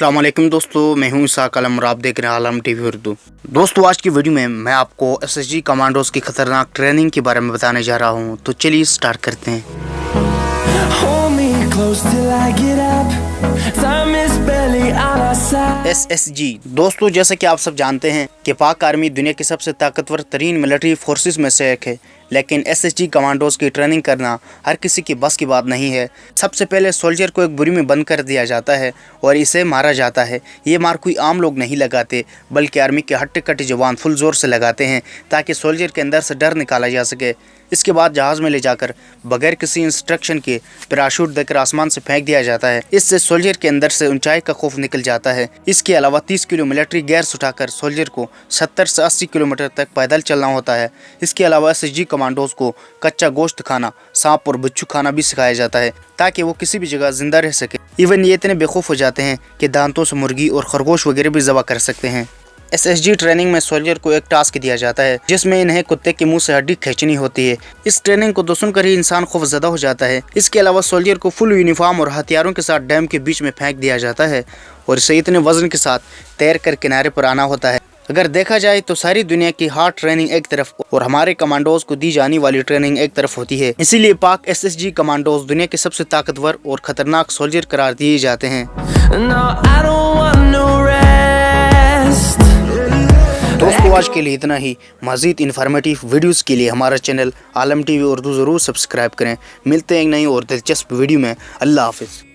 अस्सलाम वालेकुम दोस्तों, मैं हूं इसाक आलम और आप देख रहे हैं आलम टीवी उर्दू। दोस्तों, आज की वीडियो में मैं आपको एसएसजी कमांडोज की खतरनाक ट्रेनिंग के बारे में बताने जा रहा हूं। तो चलिए स्टार्ट करते हैं। एसएसजी दोस्तों, जैसा कि आप सब जानते हैं कि पाक आर्मी दुनिया की सबसे ताकतवर तरीन मिलिट्री फोर्सेस में से एक है, लेकिन एसएसजी कमांडोज की ट्रेनिंग करना हर किसी की बस की बात नहीं है। सबसे पहले सोल्जर को एक बोरी में बंद कर दिया जाता है और इसे मारा जाता है। ये मार कोई आम लोग नहीं लगाते, बल्कि आर्मी के हट्टे कट्टे जवान फुल जोर से लगाते हैं ताकि सोल्जर के अंदर से डर निकाला जा सके। इसके बाद जहाज़ में ले जाकर बगैर किसी इंस्ट्रक्शन के पैराशूट देकर आसमान से फेंक दिया जाता है। इससे सोल्जर के अंदर से ऊंचाई का खौफ निकल जाता है। इसके अलावा 30 किलो मिलिट्री गैर्स उठाकर सोल्जर को 70 से 80 किलोमीटर तक पैदल चलना होता है। इसके अलावा एसएसजी कमांडोज को कच्चा गोश्त खाना, सांप और बिच्छू खाना भी सिखाया जाता है ताकि वो किसी भी जगह जिंदा रह सके। इवन ये इतने बेखौफ हो जाते हैं कि दांतों से मुर्गी और खरगोश वगैरह भी ज़बह कर सकते हैं। एसएसजी ट्रेनिंग में सोल्जर को एक टास्क दिया जाता है जिसमें इन्हें कुत्ते के मुंह से हड्डी खींचनी होती है। इस ट्रेनिंग को तो सुनकर ही इंसान खौफजदा हो जाता है। इसके अलावा सोल्जर को फुल यूनिफॉर्म और हथियारों के साथ डैम के बीच में फेंक दिया जाता है और इसे इतने वजन के साथ तैर कर किनारे पर आना होता है। अगर देखा जाए तो सारी दुनिया की हार्ड ट्रेनिंग एक तरफ और हमारे कमांडोज को दी जाने वाली ट्रेनिंग एक तरफ होती है। इसीलिए पाक एसएसजी कमांडोज दुनिया के सबसे ताकतवर और खतरनाक सोल्जर करार दिए जाते हैं। दोस्तों, आज के लिए इतना ही। मज़ीद इन्फॉर्मेटिव वीडियोस के लिए हमारा चैनल आलम टीवी उर्दू ज़रूर सब्सक्राइब करें। मिलते हैं एक नई और दिलचस्प वीडियो में। अल्लाह हाफिज़।